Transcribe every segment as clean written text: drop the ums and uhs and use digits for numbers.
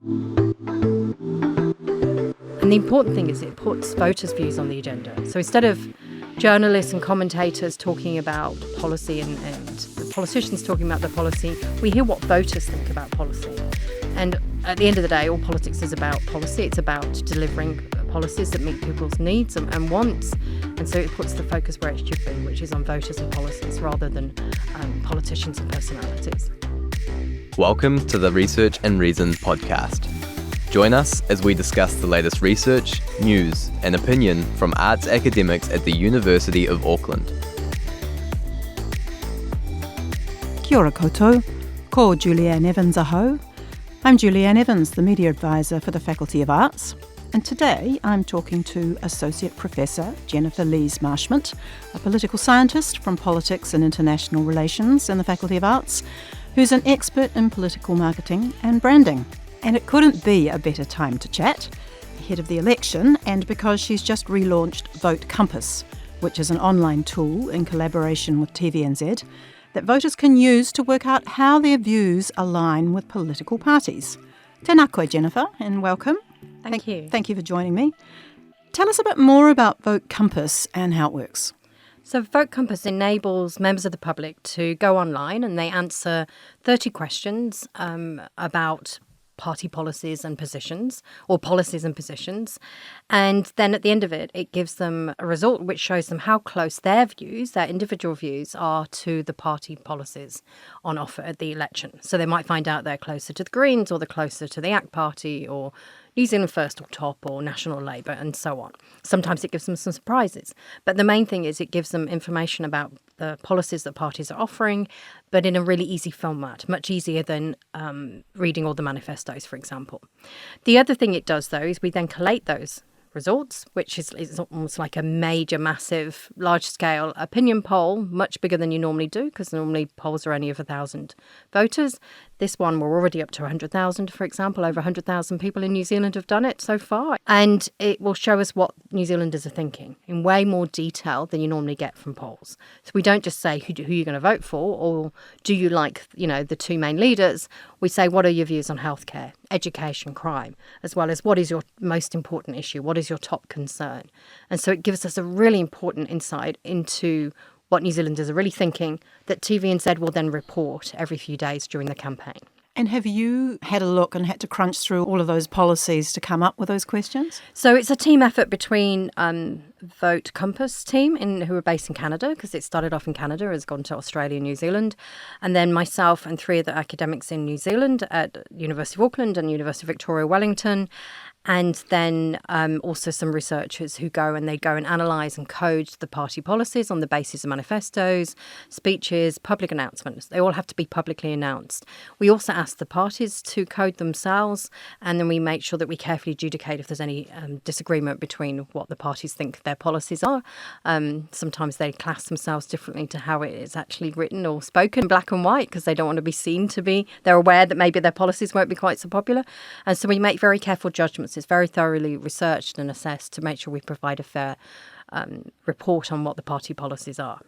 And the important thing is it puts voters' views on the agenda. So instead of journalists and commentators talking about policy and the politicians talking about the policy, we hear what voters think about policy. And at the end of the day, all politics is about policy. It's about delivering policies that meet people's needs and wants. And so it puts the focus where it should be, which is on voters and policies rather than politicians and personalities. Welcome to the Research and Reason podcast. Join us as we discuss the latest research, news, and opinion from arts academics at the University of Auckland. Kia ora koutou, ko Julianne Evans aho. I'm Julianne Evans, the Media Advisor for the Faculty of Arts, and today I'm talking to Associate Professor Jennifer Lees-Marshment, a political scientist from Politics and International Relations in the Faculty of Arts, who's an expert in political marketing and branding. And it couldn't be a better time to chat ahead of the election, and because she's just relaunched Vote Compass, which is an online tool in collaboration with TVNZ that voters can use to work out how their views align with political parties. Tēnā koe, Jennifer, and welcome. Thank you. Thank you for joining me. Tell us a bit more about Vote Compass and how it works. So Vote Compass enables members of the public to go online and they answer 30 questions about party policies and positions, or policies and positions. And then at the end of it, it gives them a result which shows them how close their views, their individual views, are to the party policies on offer at the election. So they might find out they're closer to the Greens or they're closer to the ACT Party or New Zealand First or TOP or National Labour and so on. Sometimes it gives them some surprises. But the main thing is it gives them information about the policies that parties are offering, but in a really easy format, much easier than reading all the manifestos, for example. The other thing it does, though, is we then collate those results, which is almost like a major, massive, large-scale opinion poll, much bigger than you normally do, because normally polls are only of 1,000 voters. This one, we're already up to 100,000, for example. Over 100,000 people in New Zealand have done it so far. And it will show us what New Zealanders are thinking in way more detail than you normally get from polls. So we don't just say who you're going to vote for, or do you like, the two main leaders. We say, what are your views on healthcare, education, crime, as well as what is your most important issue? What is your top concern? And so it gives us a really important insight into what New Zealanders are really thinking that TVNZ will then report every few days during the campaign. And have you had a look and had to crunch through all of those policies to come up with those questions? So it's a team effort between Vote Compass team who are based in Canada, because it started off in Canada, has gone to Australia and New Zealand, and then myself and three other academics in New Zealand at University of Auckland and University of Victoria Wellington. And then also some researchers who go and analyse and code the party policies on the basis of manifestos, speeches, public announcements. They all have to be publicly announced. We also ask the parties to code themselves, and then we make sure that we carefully adjudicate if there's any disagreement between what the parties think their policies are. Sometimes they class themselves differently to how it is actually written or spoken, black and white, because they don't want to be seen to be. They're aware that maybe their policies won't be quite so popular. And so we make very careful judgments. It's very thoroughly researched and assessed to make sure we provide a fair report on what the party policies are.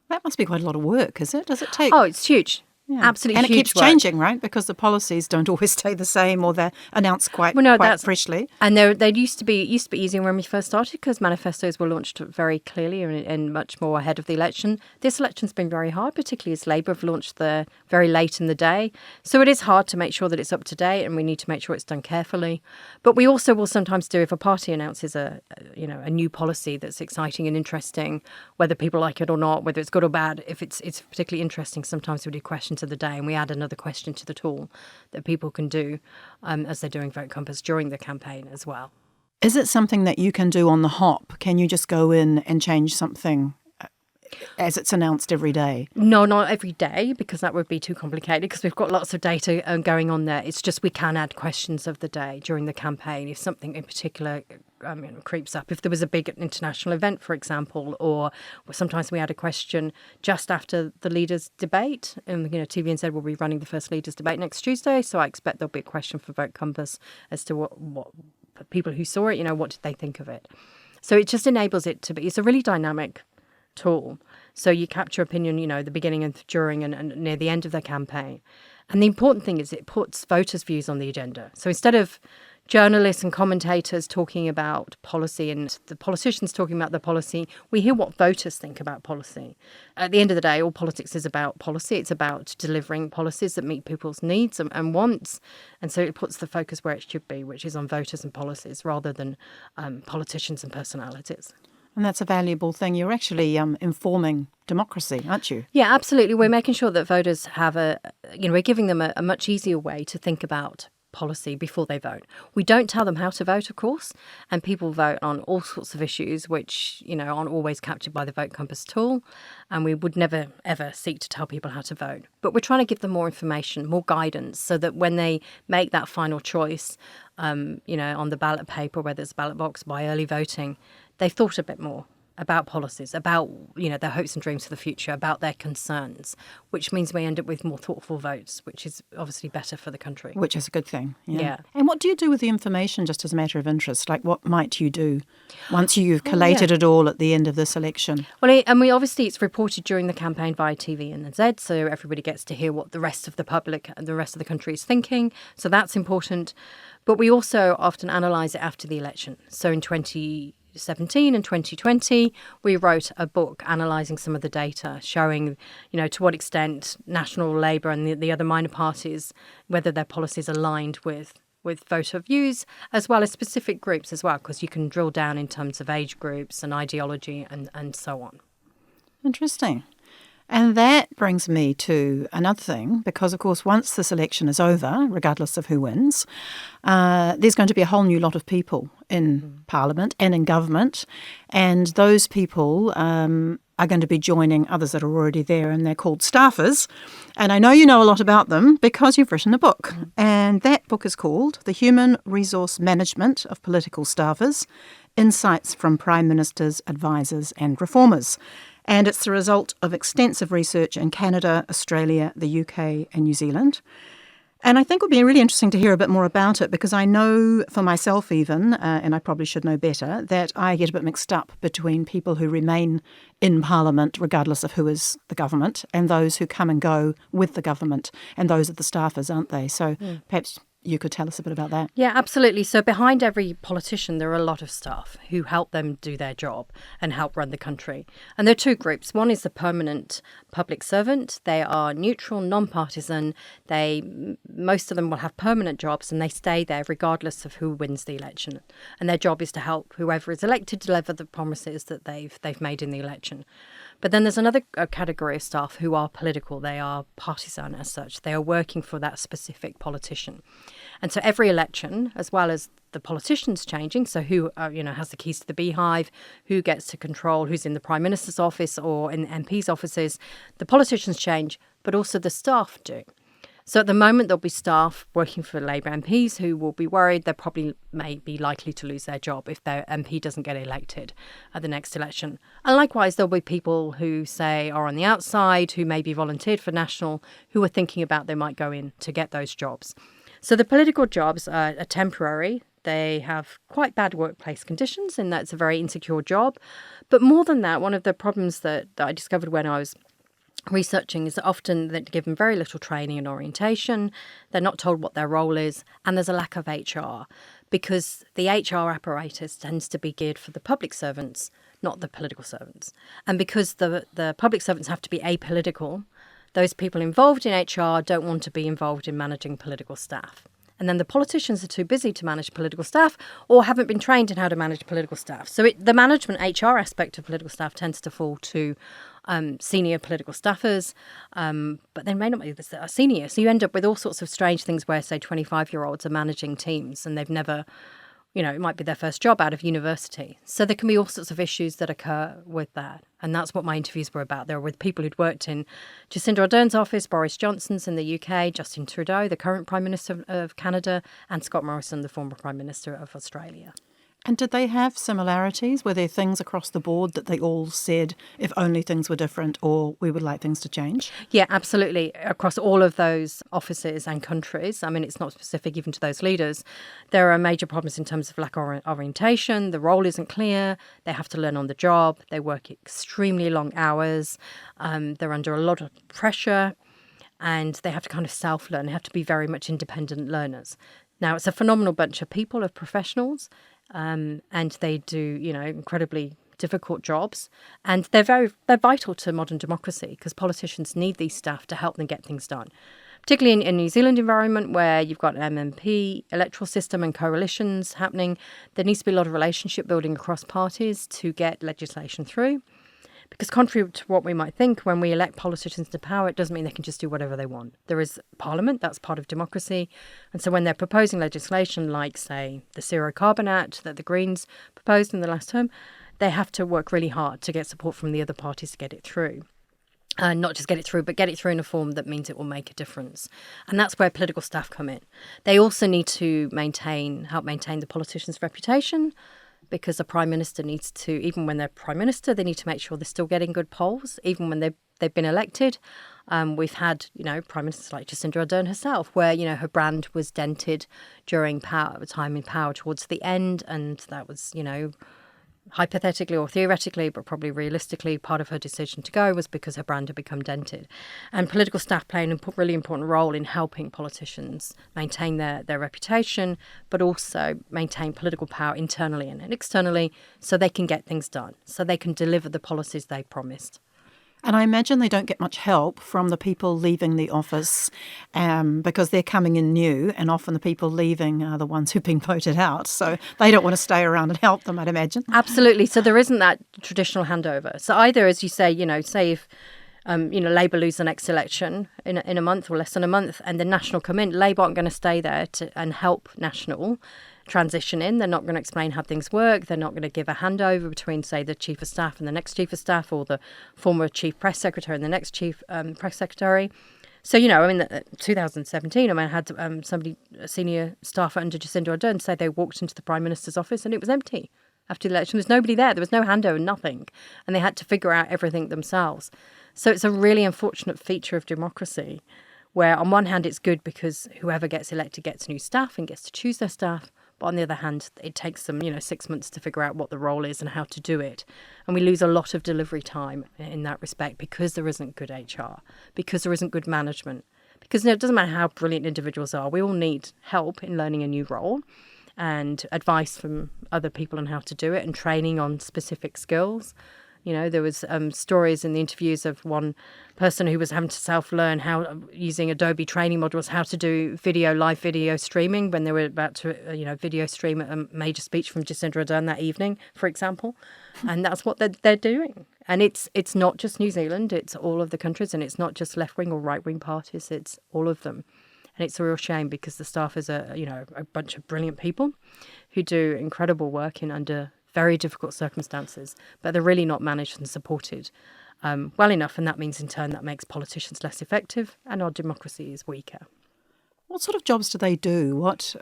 That must be quite a lot of work, is it? Does it take... Oh, it's huge. Yeah. Absolutely and huge. And it keeps changing, right? Because the policies don't always stay the same, or they're announced quite freshly. And it used to be easier when we first started, because manifestos were launched very clearly and much more ahead of the election. This election's been very hard, particularly as Labour have launched very late in the day. So it is hard to make sure that it's up to date, and we need to make sure it's done carefully. But we also will sometimes do, if a party announces a new policy that's exciting and interesting, whether people like it or not, whether it's good or bad, if it's particularly interesting, sometimes we do questions of the day, and we add another question to the tool that people can do as they're doing Vote Compass during the campaign as well. Is it something that you can do on the hop? Can you just go in and change something as it's announced every day? No, not every day, because that would be too complicated, because we've got lots of data going on there. It's just we can add questions of the day during the campaign if something in particular creeps up. If there was a big international event, for example, or sometimes we add a question just after the leaders' debate. And TVNZ will be running the first leaders' debate next Tuesday, so I expect there'll be a question for Vote Compass as to what people who saw it, what did they think of it. So it just enables it to be. It's a really dynamic tool. So you capture opinion, the beginning and during and near the end of the campaign. And the important thing is it puts voters' views on the agenda. So instead of journalists and commentators talking about policy and the politicians talking about the policy, we hear what voters think about policy. At the end of the day, all politics is about policy. It's about delivering policies that meet people's needs and wants. And so it puts the focus where it should be, which is on voters and policies rather than politicians and personalities. And that's a valuable thing. You're actually informing democracy, aren't you? Yeah, absolutely. We're making sure that voters have we're giving them a much easier way to think about policy before they vote. We don't tell them how to vote, of course, and people vote on all sorts of issues which, aren't always captured by the Vote Compass tool, and we would never, ever seek to tell people how to vote. But we're trying to give them more information, more guidance, so that when they make that final choice, on the ballot paper, whether it's a ballot box, by early voting, they've thought a bit more about policies, about, their hopes and dreams for the future, about their concerns, which means we end up with more thoughtful votes, which is obviously better for the country. Which is a good thing. Yeah. And what do you do with the information, just as a matter of interest? Like, what might you do once you've collated it all at the end of this election? Well, obviously it's reported during the campaign via TV and Z, so everybody gets to hear what the rest of the public and the rest of the country is thinking. So that's important. But we also often analyse it after the election. So in 2017 and 2020, we wrote a book analysing some of the data, showing, to what extent National Labour and the other minor parties, whether their policies aligned with voter views, as well as specific groups as well, because you can drill down in terms of age groups and ideology and so on. Interesting. And that brings me to another thing, because, of course, once this election is over, regardless of who wins, there's going to be a whole new lot of people in Parliament and in government, and those people are going to be joining others that are already there, and they're called staffers. And I know you know a lot about them because you've written a book, and that book is called The Human Resource Management of Political Staffers, Insights from Prime Ministers, Advisors and Reformers. And it's the result of extensive research in Canada, Australia, the UK and New Zealand. And I think it would be really interesting to hear a bit more about it, because I know for myself even, and I probably should know better, that I get a bit mixed up between people who remain in Parliament regardless of who is the government, and those who come and go with the government, and those are the staffers, aren't they? So perhaps you could tell us a bit about that. Yeah, absolutely. So behind every politician, there are a lot of staff who help them do their job and help run the country. And there are two groups. One is the permanent public servant. They are neutral, non-partisan. Most of them will have permanent jobs, and they stay there regardless of who wins the election. And their job is to help whoever is elected deliver the promises that they've made in the election. But then there's another category of staff who are political. They are partisan as such. They are working for that specific politician. And so every election, as well as the politicians changing, so who has the keys to the beehive, who gets to control, who's in the Prime Minister's office or in MP's offices, the politicians change, but also the staff do. So at the moment, there'll be staff working for Labour MPs who will be worried they probably may be likely to lose their job if their MP doesn't get elected at the next election. And likewise, there'll be people who, say, are on the outside, who maybe volunteered for National, who are thinking about they might go in to get those jobs. So the political jobs are temporary. They have quite bad workplace conditions, in that it's a very insecure job. But more than that, one of the problems that I discovered when I was researching is that often they're given very little training and orientation. They're not told what their role is, and there's a lack of HR, because the HR apparatus tends to be geared for the public servants, not the political servants. And because the public servants have to be apolitical, those people involved in HR don't want to be involved in managing political staff. And then the politicians are too busy to manage political staff, or haven't been trained in how to manage political staff. So the management HR aspect of political staff tends to fall to senior political staffers, but they may not be senior. So you end up with all sorts of strange things where, say, 25-year-olds are managing teams and they've never, it might be their first job out of university. So there can be all sorts of issues that occur with that. And that's what my interviews were about. They were with people who'd worked in Jacinda Ardern's office, Boris Johnson's in the UK, Justin Trudeau, the current Prime Minister of Canada, and Scott Morrison, the former Prime Minister of Australia. And did they have similarities? Were there things across the board that they all said, if only things were different, or we would like things to change? Yeah, absolutely. Across all of those offices and countries, I mean, it's not specific even to those leaders, there are major problems in terms of lack of orientation. The role isn't clear. They have to learn on the job. They work extremely long hours. They're under a lot of pressure. and they have to kind of self-learn. They have to be very much independent learners. Now, it's a phenomenal bunch of people, of professionals, and they do, incredibly difficult jobs, and they're vital to modern democracy because politicians need these staff to help them get things done. Particularly in New Zealand environment where you've got an MMP electoral system and coalitions happening, there needs to be a lot of relationship building across parties to get legislation through. Because contrary to what we might think, when we elect politicians to power, it doesn't mean they can just do whatever they want. There is Parliament, that's part of democracy. And so when they're proposing legislation like, say, the Zero Carbon Act that the Greens proposed in the last term, they have to work really hard to get support from the other parties to get it through. Not just get it through, but get it through in a form that means it will make a difference. And that's where political staff come in. They also need to help maintain the politician's reputation, because the Prime Minister needs to, even when they're Prime Minister, they need to make sure they're still getting good polls, even when they've been elected. We've had, Prime Ministers like Jacinda Ardern herself, where, her brand was dented during time in power towards the end. And that was, hypothetically or theoretically, but probably realistically, part of her decision to go was because her brand had become dented. And political staff play a really important role in helping politicians maintain their reputation, but also maintain political power internally and externally so they can get things done, so they can deliver the policies they promised. And I imagine they don't get much help from the people leaving the office because they're coming in new, and often the people leaving are the ones who've been voted out. So they don't want to stay around and help them, I'd imagine. Absolutely. So there isn't that traditional handover. So either, as you say, say if Labour lose the next election in a month or less than a month and the National come in, Labour aren't going to stay there and help National transition in. They're not going to explain how things work. They're not going to give a handover between, say, the Chief of Staff and the next Chief of Staff, or the former Chief Press Secretary and the next Chief Press Secretary. So, 2017, I had a senior staffer under Jacinda Ardern say they walked into the Prime Minister's office and it was empty. After the election, there was nobody there. There was no handover, nothing. And they had to figure out everything themselves. So it's a really unfortunate feature of democracy where on one hand it's good because whoever gets elected gets new staff and gets to choose their staff. But on the other hand, it takes them, 6 months to figure out what the role is and how to do it. And we lose a lot of delivery time in that respect because there isn't good HR, because there isn't good management. Because it doesn't matter how brilliant individuals are, we all need help in learning a new role and advice from other people on how to do it and training on specific skills. There was stories in the interviews of one person who was having to self-learn how, using Adobe training modules, how to do live video streaming when they were about to, video stream a major speech from Jacinda Ardern that evening, for example. And that's what they're doing. And it's not just New Zealand, it's all of the countries, and it's not just left-wing or right-wing parties, it's all of them. And it's a real shame because the staff is a bunch of brilliant people who do incredible work under very difficult circumstances, but they're really not managed and supported well enough. And that means in turn that makes politicians less effective and our democracy is weaker. What sort of jobs do they do? What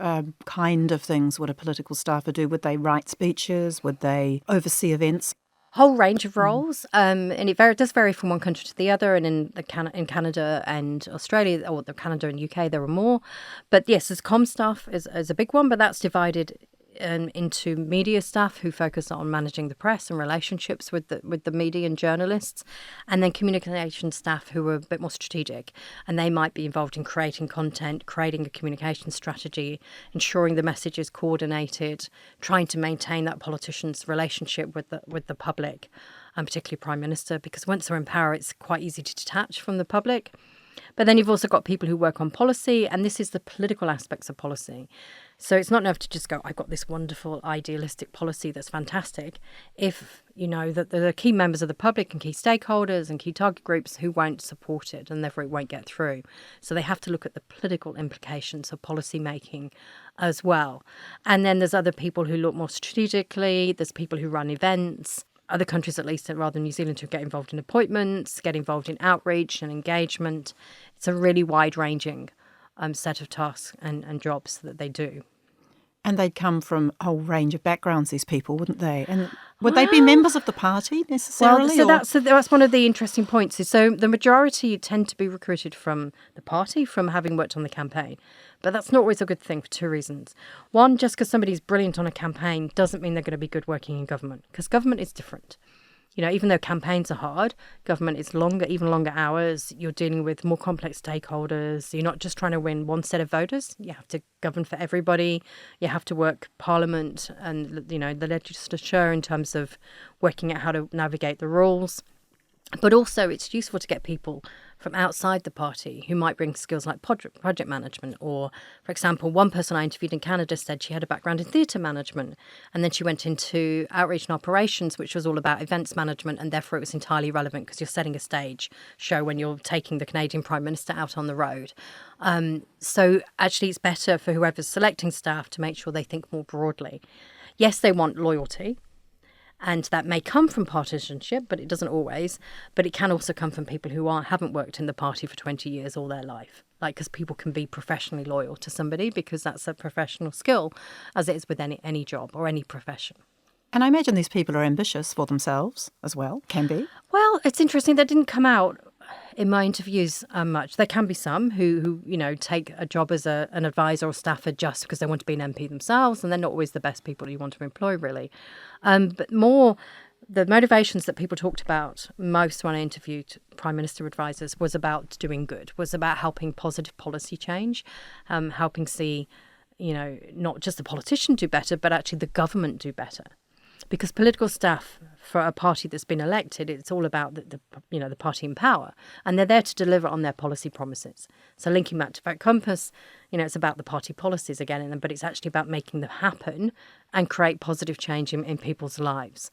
kind of things would a political staffer do? Would they write speeches? Would they oversee events? Whole range of roles, and it does vary from one country to the other. And in Canada and Australia, or Canada and UK, there are more. But yes, there's comm staff is a big one, but that's divided into media staff who focus on managing the press and relationships with the media and journalists, and then communication staff who are a bit more strategic, and they might be involved in creating content, creating a communication strategy, ensuring the message is coordinated, trying to maintain that politician's relationship with the public, and particularly Prime Minister, because once they're in power, it's quite easy to detach from the public. But then you've also got people who work on policy, and this is the political aspects of policy. So it's not enough to just go, I've got this wonderful idealistic policy that's fantastic, if you know that there are key members of the public and key stakeholders and key target groups who won't support it, and therefore it won't get through. So they have to look at the political implications of policy making as well. And then there's other people who look more strategically, there's people who run events. Other countries, at least, rather than New Zealand, who get involved in appointments, get involved in outreach and engagement. It's a really wide-ranging set of tasks and jobs that they do. And they'd come from a whole range of backgrounds, these people, wouldn't they? And would they be members of the party necessarily? Well, so that's one of the interesting points. So the majority tend to be recruited from the party, from having worked on the campaign. But that's not always a good thing for two reasons. One, just because somebody's brilliant on a campaign doesn't mean they're going to be good working in government, because government is different. Even though campaigns are hard, government is longer, even longer hours. You're dealing with more complex stakeholders. You're not just trying to win one set of voters. You have to govern for everybody. You have to work Parliament and, the legislature in terms of working out how to navigate the rules. But also it's useful to get people from outside the party who might bring skills like project management. Or, for example, one person I interviewed in Canada said she had a background in theatre management, and then she went into outreach and operations, which was all about events management, and therefore it was entirely relevant because you're setting a stage show when you're taking the Canadian Prime Minister out on the road. So actually it's better for whoever's selecting staff to make sure they think more broadly. Yes, they want loyalty. And that may come from partisanship, but it doesn't always. But it can also come from people who haven't worked in the party for 20 years all their life. Because people can be professionally loyal to somebody because that's a professional skill, as it is with any job or any profession. And I imagine these people are ambitious for themselves as well, can be. Well, it's interesting. That didn't come out in my interviews much. There can be some who take a job as an advisor or staffer just because they want to be an MP themselves, and they're not always the best people you want to employ, really. But more, the motivations that people talked about most when I interviewed Prime Minister advisors was about doing good, was about helping positive policy change, helping see, not just the politician do better, but actually the government do better. Because political staff for a party that's been elected, it's all about the party in power, and they're there to deliver on their policy promises. So linking back to Vote Compass, it's about the party policies again, but it's actually about making them happen and create positive change in people's lives.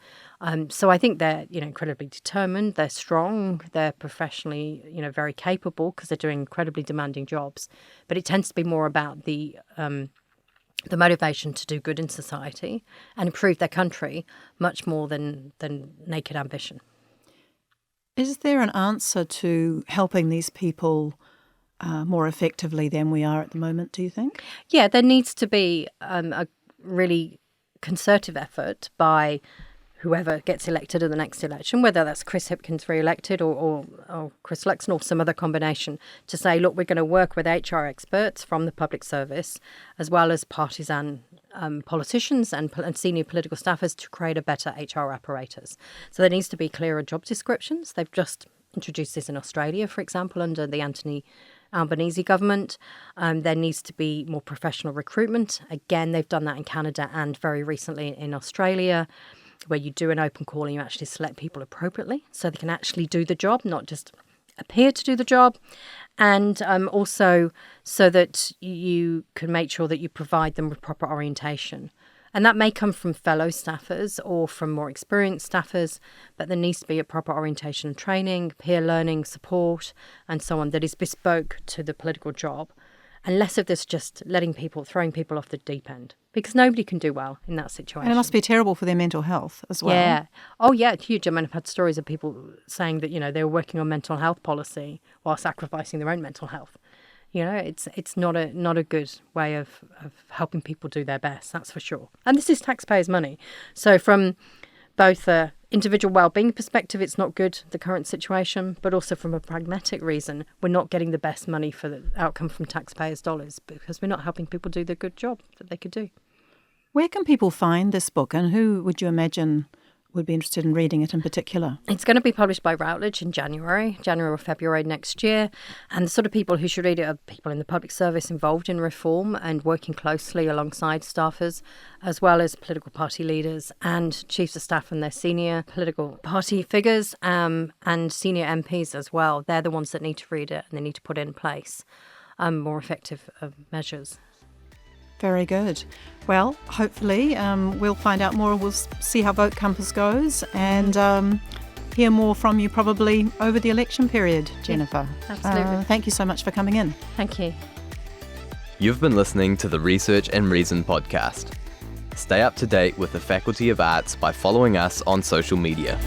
So I think they're incredibly determined, they're strong, they're professionally very capable because they're doing incredibly demanding jobs. But it tends to be more about the motivation to do good in society and improve their country much more than naked ambition. Is there an answer to helping these people more effectively than we are at the moment, do you think? Yeah, there needs to be a really concerted effort by whoever gets elected in the next election, whether that's Chris Hipkins re-elected or Chris Luxon or some other combination, to say, look, we're going to work with HR experts from the public service as well as partisan politicians and senior political staffers to create a better HR apparatus. So there needs to be clearer job descriptions. They've just introduced this in Australia, for example, under the Anthony Albanese government. There needs to be more professional recruitment. Again, they've done that in Canada and very recently in Australia, where you do an open call and you actually select people appropriately so they can actually do the job, not just appear to do the job. And also so that you can make sure that you provide them with proper orientation. And that may come from fellow staffers or from more experienced staffers, but there needs to be a proper orientation and training, peer learning, support, and so on that is bespoke to the political job. And less of this just throwing people off the deep end, because nobody can do well in that situation. And it must be terrible for their mental health as well. Yeah. Oh, yeah, it's huge. I mean, I've had stories of people saying that, they were working on mental health policy while sacrificing their own mental health. It's not a good way of helping people do their best, that's for sure. And this is taxpayers' money. So from both a individual well-being perspective, it's not good, the current situation, but also from a pragmatic reason, we're not getting the best money for the outcome from taxpayers' dollars because we're not helping people do the good job that they could do. Where can people find this book, and who would you imagine would be interested in reading it in particular? It's going to be published by Routledge in January or February next year. And the sort of people who should read it are people in the public service involved in reform and working closely alongside staffers, as well as political party leaders and chiefs of staff and their senior political party figures and senior MPs as well. They're the ones that need to read it and they need to put in place more effective measures. Very good. Well, hopefully we'll find out more. We'll see how Vote Compass goes and hear more from you probably over the election period, Jennifer. Absolutely. Thank you so much for coming in. Thank you. You've been listening to the Research and Reason podcast. Stay up to date with the Faculty of Arts by following us on social media.